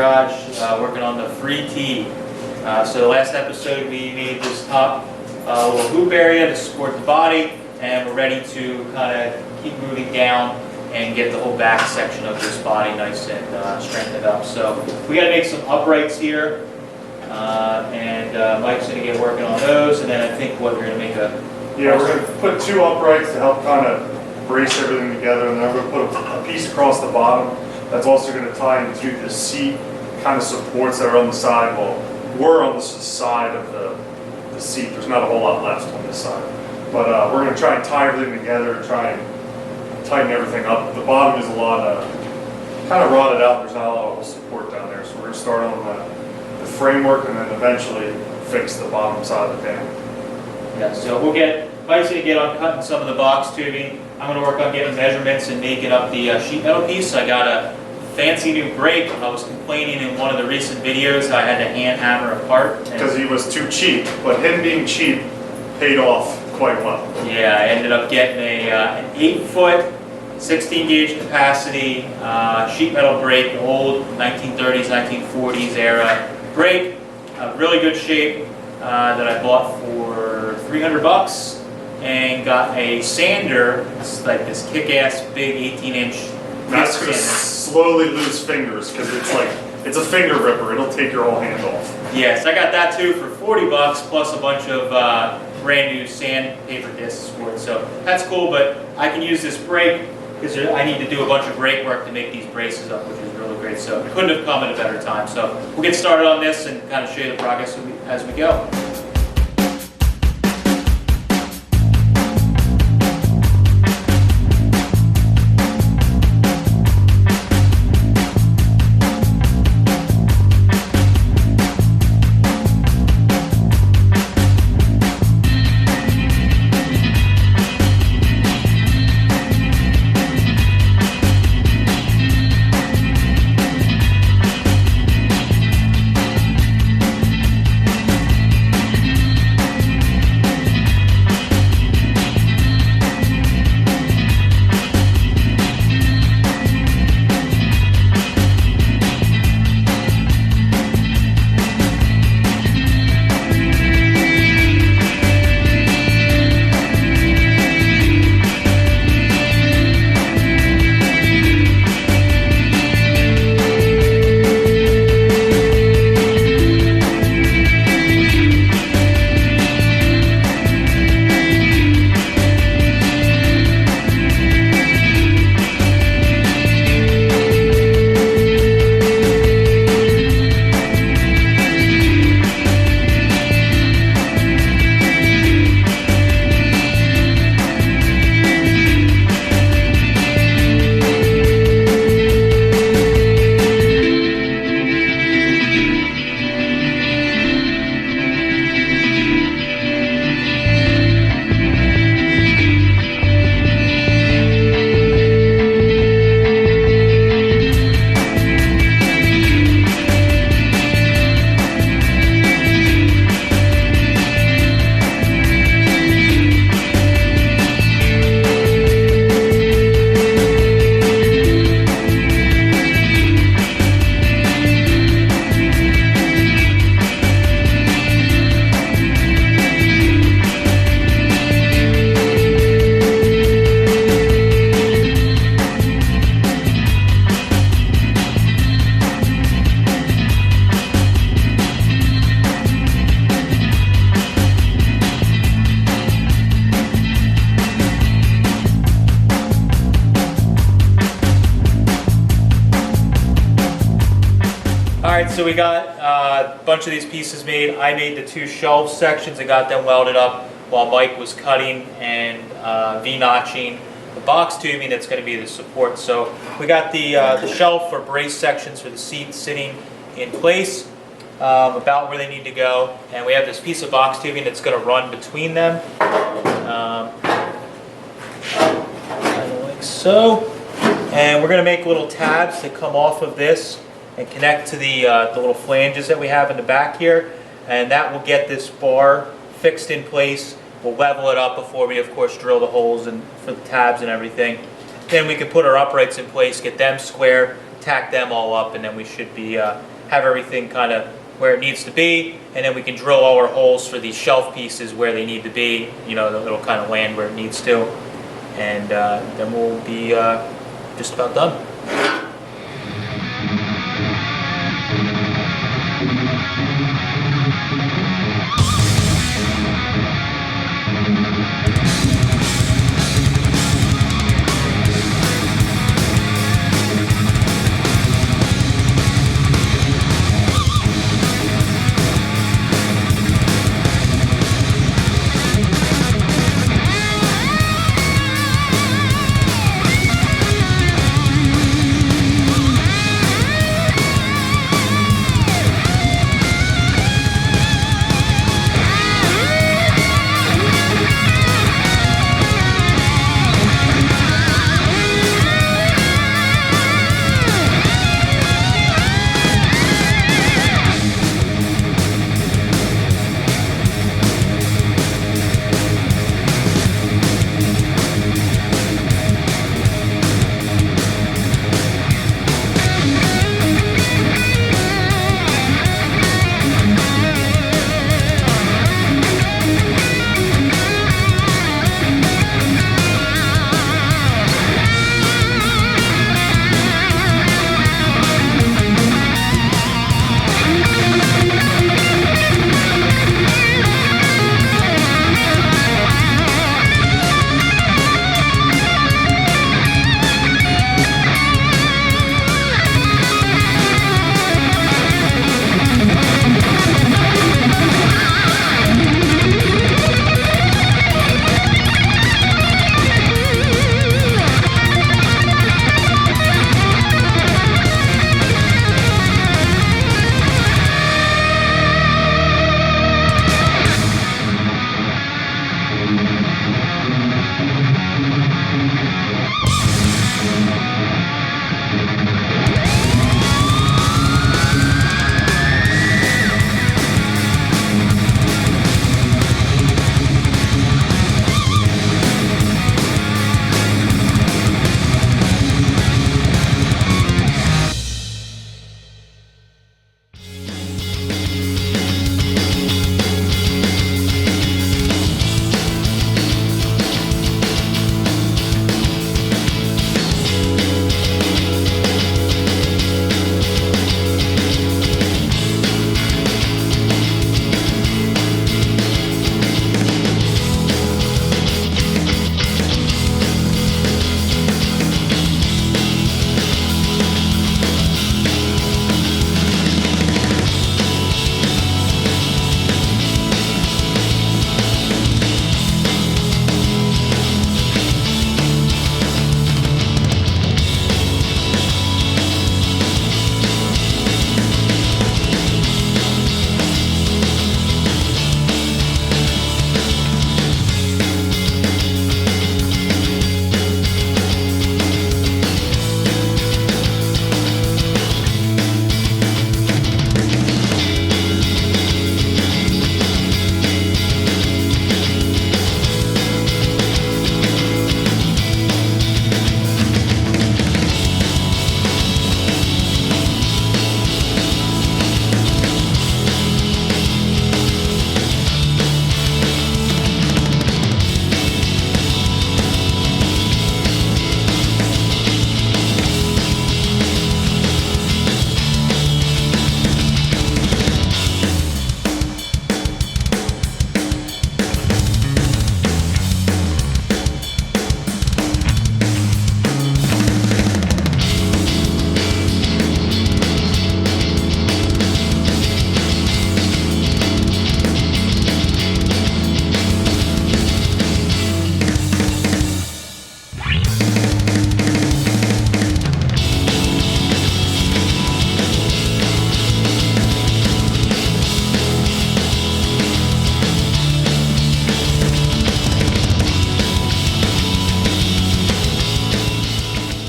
garage working on the free T. So the last episode we made this top little hoop area to support the body, and we're ready to kind of keep moving down and get the whole back section of this body nice and strengthened up. So we got to make some uprights here, and Mike's going to get working on those, and then I think what we're going to make Yeah, we're going to put 2 uprights to help kind of brace everything together, and then we're going to put a piece across the bottom that's also going to tie into the seat kind of supports that are on the side. Well, we're on the side of the seat. There's not a whole lot left on this side. But we're going to try and tie everything together and try and tighten everything up. The bottom is a lot kind of rotted out. There's not a lot of support down there. So we're going to start on the framework and then eventually fix the bottom side of the dam. Yeah, so Mike's going to get on cutting some of the box tubing. I'm going to work on getting measurements and making up the sheet metal piece. I got a fancy new brake. I was complaining in one of the recent videos I had to hand hammer apart. Because he was too cheap, but him being cheap paid off quite well. Yeah, I ended up getting an 8-foot, 16 gauge capacity sheet metal brake, old 1930s, 1940s era brake, really good shape that I bought for $300 and got a sander. It's like this kick-ass big 18-inch. That's going to slowly lose fingers because it's a finger ripper. It'll take your whole hand off. Yes, I got that too for $40 plus a bunch of brand new sandpaper discs for it. So that's cool, but I can use this brake because I need to do a bunch of brake work to make these braces up, which is really great. So it couldn't have come at a better time. So we'll get started on this and kind of show you the progress as we go. Alright, so we got a bunch of these pieces made. I made the 2 shelf sections and got them welded up while Mike was cutting and V-notching the box tubing that's going to be the support. So we got the shelf or brace sections for the seat sitting in place about where they need to go, and we have this piece of box tubing that's going to run between them, like so. And we're going to make little tabs that come off of this and connect to the little flanges that we have in the back here, and that will get this bar fixed in place. We'll level it up before we, of course, drill the holes and for the tabs and everything. Then we can put our uprights in place, get them square, tack them all up, and then we should be have everything kind of where it needs to be, and then we can drill all our holes for these shelf pieces where they need to be. You know, it'll kind of land where it needs to, and then we'll be just about done.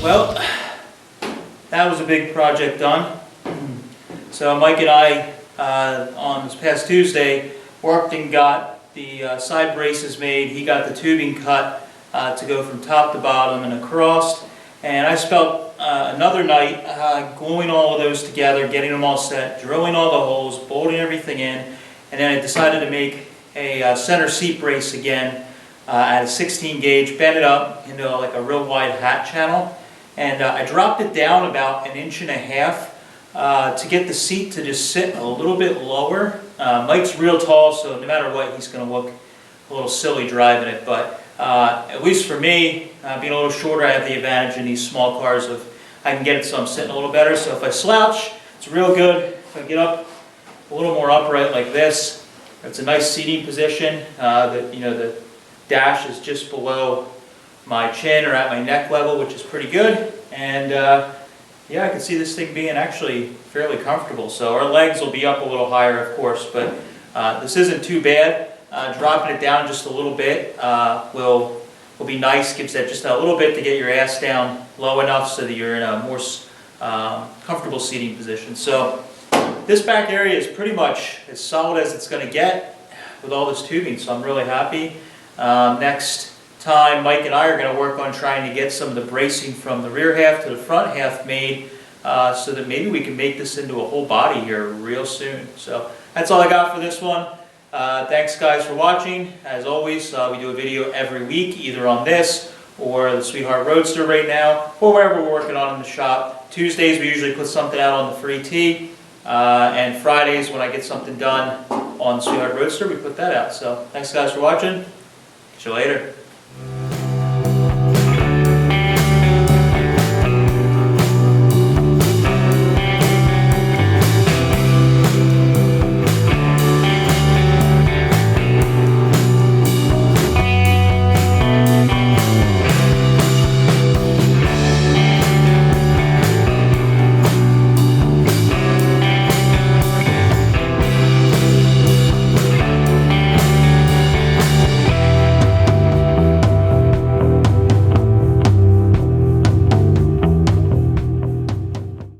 Well, that was a big project done. So Mike and I, on this past Tuesday, worked and got the side braces made. He got the tubing cut to go from top to bottom and across. And I spent another night gluing all of those together, getting them all set, drilling all the holes, bolting everything in, and then I decided to make a center seat brace again at a 16 gauge, bend it up into like a real wide hat channel, and I dropped it down about 1.5 inches to get the seat to just sit a little bit lower. Mike's real tall, so no matter what, he's going to look a little silly driving it, but at least for me, being a little shorter, I have the advantage in these small cars of I can get it so I'm sitting a little better. So if I slouch, it's real good. If I get up a little more upright like this, it's a nice seating position. The dash is just below my chin or at my neck level, which is pretty good. And yeah, I can see this thing being actually fairly comfortable. So our legs will be up a little higher, of course, but this isn't too bad. Dropping it down just a little bit will be nice. Gives that just a little bit to get your ass down low enough so that you're in a more comfortable seating position. So this back area is pretty much as solid as it's going to get with all this tubing, so I'm really happy. Next time, Mike and I are going to work on trying to get some of the bracing from the rear half to the front half made so that maybe we can make this into a whole body here real soon. So that's all I got for this one. Thanks guys for watching. As always, we do a video every week, either on this or the Sweetheart Roadster right now, or whatever we're working on in the shop. Tuesdays we usually put something out on the free tee, and Fridays when I get something done on Sweetheart Roadster, we put that out. So thanks guys for watching. See you later.